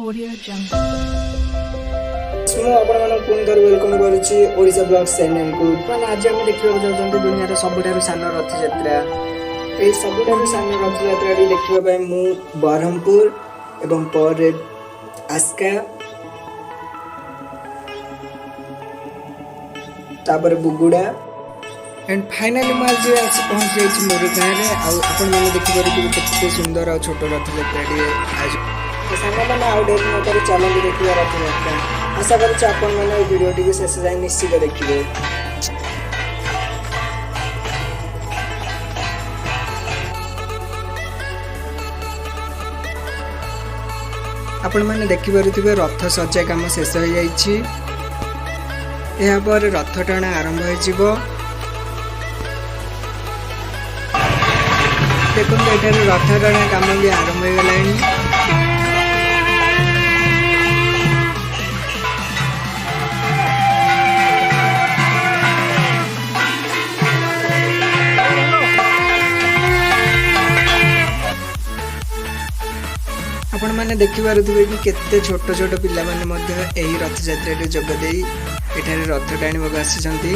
Audio Jungle. ମୁଁ ଆପଣମାନଙ୍କୁ ପୁଣି ଥରେ ୱେଲକମ୍ କରୁଛି ଓଡ଼ିଶା ବ୍ଲଗ୍ସ ଚ୍ୟାନେଲକୁ। ମାନେ ଆଜି ଆମେ ଦେଖିବାକୁ ଯାଉଛନ୍ତି ଦୁନିଆର ସବୁଠାରୁ ସାନ ରଥଯାତ୍ରା। ଏହି ସବୁଠାରୁ ସାନ ରଥଯାତ୍ରାଟି ଦେଖିବା ପାଇଁ ମୁଁ ବ୍ରହ୍ମପୁର ଏବଂ ପରେ ଆସ୍କା ତାପରେ ବୁଗୁଡ଼ା एंड फाइनाली ମୁଁ ଆଜି ଆସି ପହଞ୍ଚି ଯାଇଛି ମୋର ଗାଁରେ। ଆଉ ଆପଣମାନେ ଦେଖିପାରୁଥିବେ କେତେ ସୁନ୍ଦର ଆଉ ଛୋଟ ରଥଯାତ୍ରାଟିଏ ଆଜି। ସାଙ୍ଗମାନେ ଆଉ ଡେରି ନ କରି ଚାଲନ୍ତୁ ଦେଖିବା ରଥଯାତ୍ରା। ଆଶା କରୁଛି ଆପଣମାନେ ଏହି ଭିଡ଼ିଓଟିକୁ ଶେଷ ଯାଏଁ ନିଶ୍ଚିତ ଦେଖିବେ। ଆପଣମାନେ ଦେଖିପାରୁଥିବେ ରଥ ସଜ୍ଜା କାମ ଶେଷ ହୋଇଯାଇଛି। ଏହାପରେ ରଥ ଟଣା ଆରମ୍ଭ ହୋଇଯିବ। देखो एठारे रथ टଣା काम भी आरंभ हो गलानी। आपण माने देखि पारुथिबे कि केते छोट छोट पिला माने मध्ये एही रथ यात्रा रे जोग देई एठारे रथ टाणी बग आसीचंती।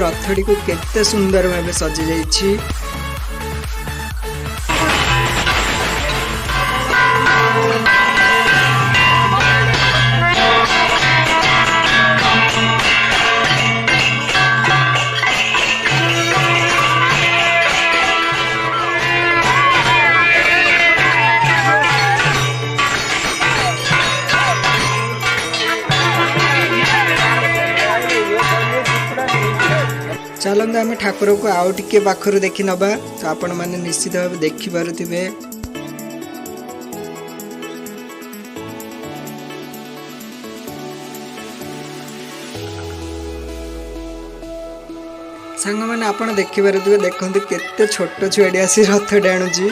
रथटी को केते सुंदर भावे सजी जाइछि। चलते आम ठाकुर को आउ टिके पाखर देखि नबा तो आपण माने निश्चित भाव देखि पारुथिबे। सांग माने आपण देखि पारुथिबे देखंतु केते छोट छुआडी आसी रथ टाणुची।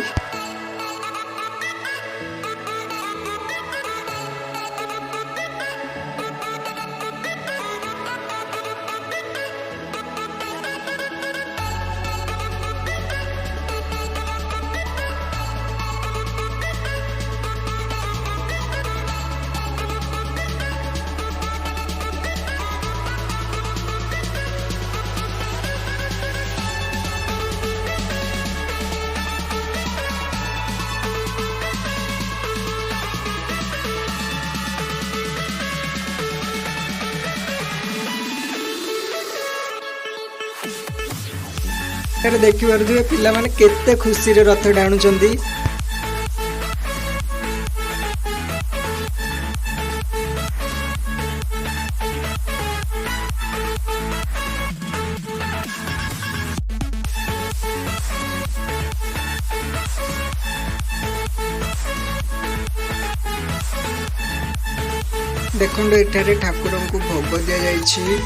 देखि पारुथिबे पिला माने केते खुशी रे रथ टाणुचंती। देखंडो एठारे ठाकुर को भोग दिया जाइछि।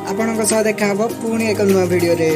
ଆପଣଙ୍କ ସହ ଦେଖା ହେବ ପୁଣି ଏକ ନୂଆ ଭିଡ଼ିଓରେ।